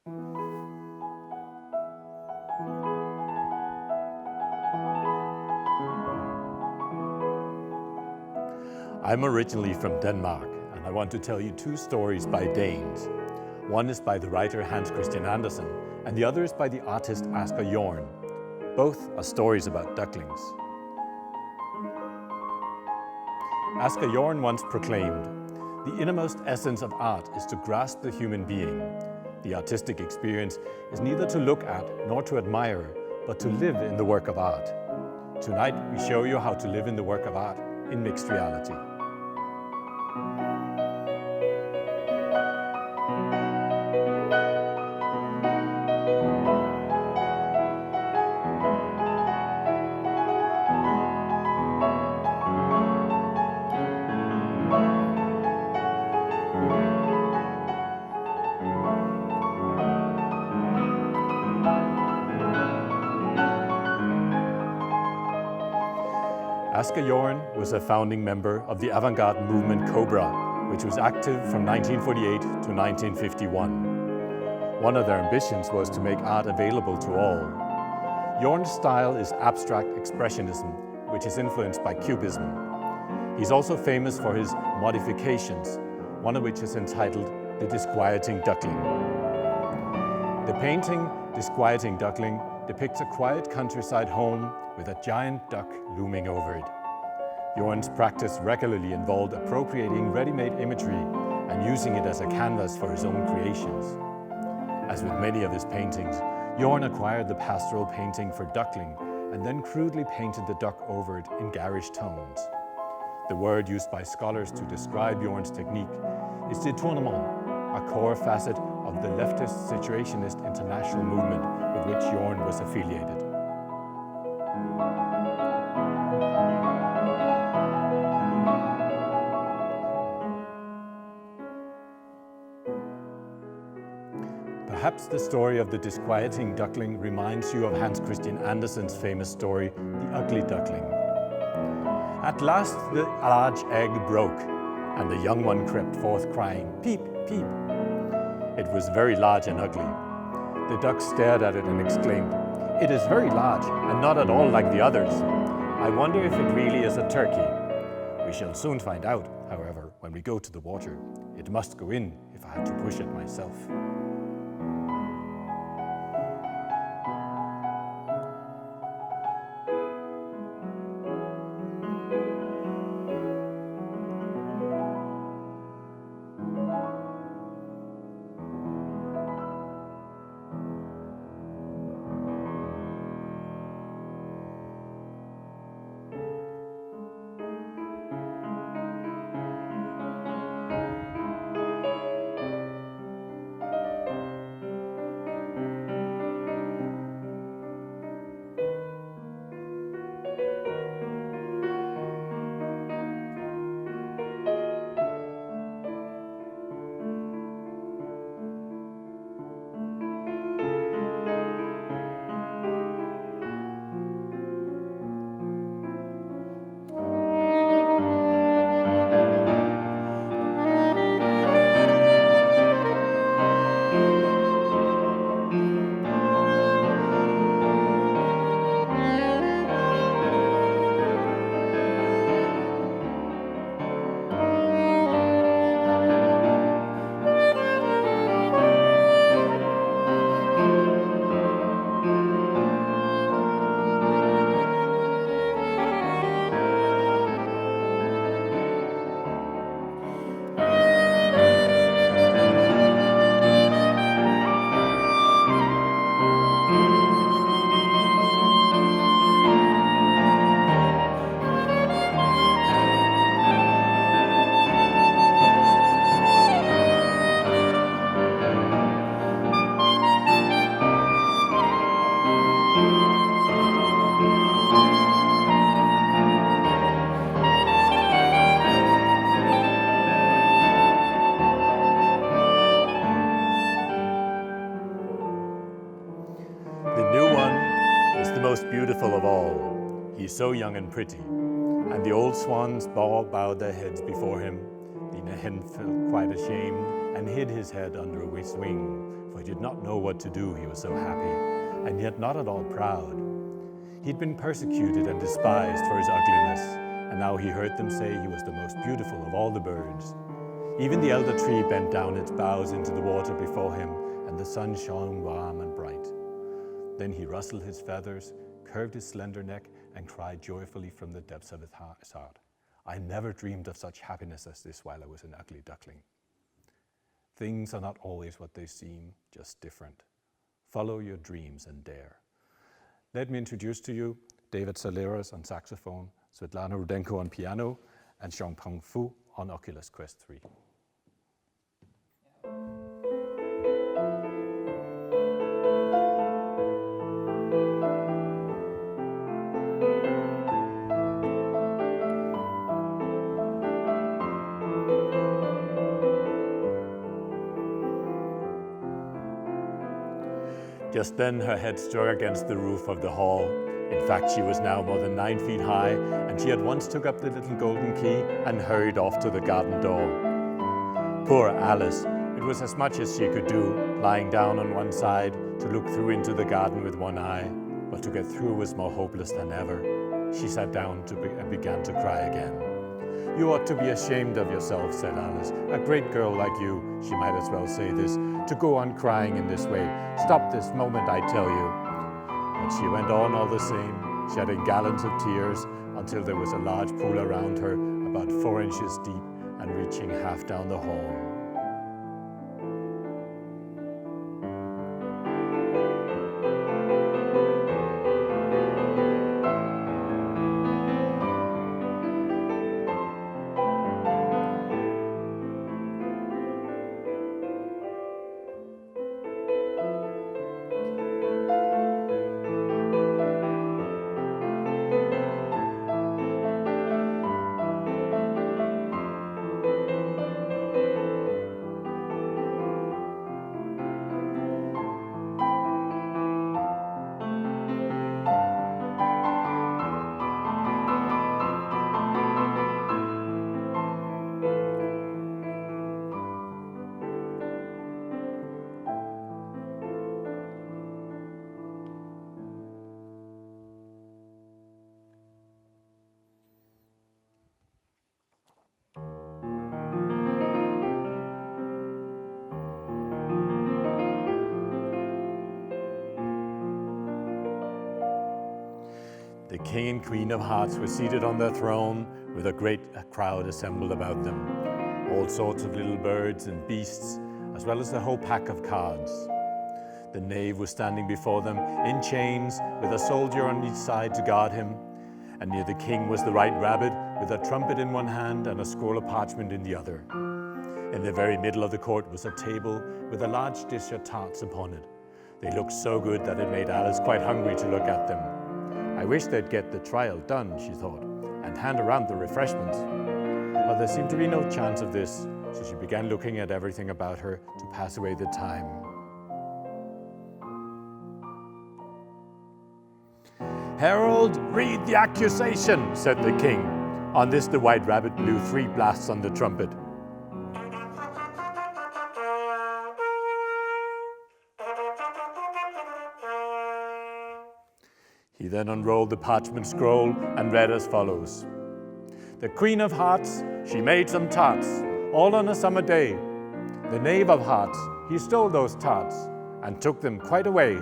I'm originally from Denmark, and I want to tell you two stories by Danes. One is by the writer Hans Christian Andersen, and the other is by the artist Asger Jorn. Both are stories about ducklings. Asger Jorn once proclaimed, "The innermost essence of art is to grasp the human being. The artistic experience is neither to look at nor to admire, but to live in the work of art." Tonight we show you how to live in the work of art in mixed reality. Asger Jorn was a founding member of the avant-garde movement Cobra, which was active from 1948 to 1951. One of their ambitions was to make art available to all. Jorn's style is abstract expressionism, which is influenced by Cubism. He's also famous for his modifications, one of which is entitled The Disquieting Duckling. The painting Disquieting Duckling depicts a quiet countryside home with a giant duck looming over it. Jorn's practice regularly involved appropriating ready-made imagery and using it as a canvas for his own creations. As with many of his paintings, Jorn acquired the pastoral painting for duckling and then crudely painted the duck over it in garish tones. The word used by scholars to describe Jorn's technique is détournement, a core facet of the leftist situationist international movement with which Jorn was affiliated. Perhaps the story of the disquieting duckling reminds you of Hans Christian Andersen's famous story, The Ugly Duckling. At last the large egg broke, and the young one crept forth crying, "Peep, peep." It was very large and ugly. The duck stared at it and exclaimed, "It is very large and not at all like the others. I wonder if it really is a turkey." We shall soon find out, however, when we go to the water. It must go in if I had to push it myself. most beautiful of all. He is so young and pretty. And the old swans bowed their heads before him. The hen felt quite ashamed and hid his head under his wing, for He did not know what to do, he was so happy, and yet not at all proud. He'd been persecuted and despised for his ugliness, and now he heard them say he was the most beautiful of all the birds. Even the elder tree bent down its boughs into the water before him, and the sun shone warm and bright. Then he rustled his feathers, curved his slender neck, and cried joyfully from the depths of his heart, "I never dreamed of such happiness as this while I was an ugly duckling." Things are not always what they seem, just different. Follow your dreams and dare. Let me introduce to you David Salleras on saxophone, Svetlana Rudenko on piano, and Xiangpeng Fu on Oculus Quest 3. Just then her head struck against the roof of the hall. In fact, she was now more than 9 feet high, and she at once took up the little golden key and hurried off to the garden door. Poor Alice, it was as much as she could do, lying down on one side to look through into the garden with one eye, but to get through was more hopeless than ever. She sat down and began to cry again. "You ought to be ashamed of yourself," said Alice. "A great girl like you," she might as well say this, "to go on crying in this way. Stop this moment, I tell you." But she went on all the same, shedding gallons of tears until there was a large pool around her, about 4 inches deep and reaching half down the hall. The King and Queen of Hearts were seated on their throne with a great crowd assembled about them. All sorts of little birds and beasts, as well as the whole pack of cards. The knave was standing before them in chains with a soldier on each side to guard him. And near the king was the white rabbit with a trumpet in one hand and a scroll of parchment in the other. In the very middle of the court was a table with a large dish of tarts upon it. They looked so good that it made Alice quite hungry to look at them. I wish they'd get the trial done, she thought, and hand around the refreshments. But there seemed to be no chance of this, so she began looking at everything about her to pass away the time. "Herald, read the accusation," said the king. On this the white rabbit blew 3 blasts on the trumpet. He then unrolled the parchment scroll and read as follows. "The Queen of Hearts, she made some tarts, all on a summer day. The Knave of Hearts, he stole those tarts and took them quite away.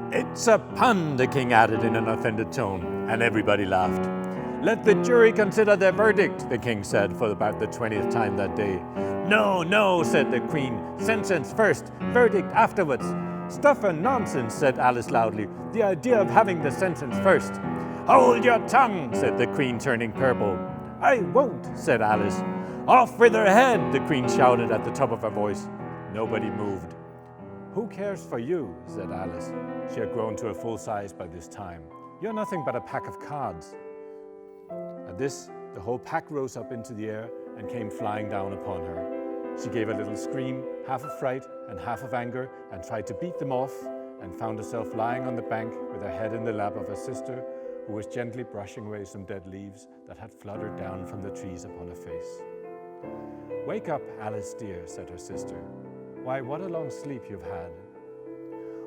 "It's a pun," the king added in an offended tone, and everybody laughed. "Let the jury consider their verdict," the king said for about the 20th time that day. "No, no," said the queen. "Sentence first, verdict afterwards." "Stuff and nonsense," said Alice loudly. "The idea of having the sentence first." "Hold your tongue," said the queen, turning purple. "I won't," said Alice. "Off with her head," the queen shouted at the top of her voice. Nobody moved. "Who cares for you?" said Alice. She had grown to a full size by this time. "You're nothing but a pack of cards." At this, the whole pack rose up into the air and came flying down upon her. She gave a little scream, half of fright and half of anger, and tried to beat them off, and found herself lying on the bank with her head in the lap of her sister, who was gently brushing away some dead leaves that had fluttered down from the trees upon her face. "Wake up, Alice dear," said her sister. "Why, what a long sleep you've had."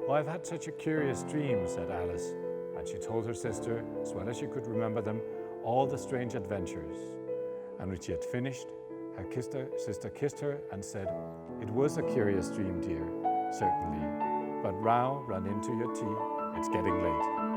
"Oh, I've had such a curious dream," said Alice, and she told her sister, as well as she could remember them, all the strange adventures. And when she had finished, her sister kissed her and said, "It was a curious dream, dear, certainly. But now run into your tea, it's getting late."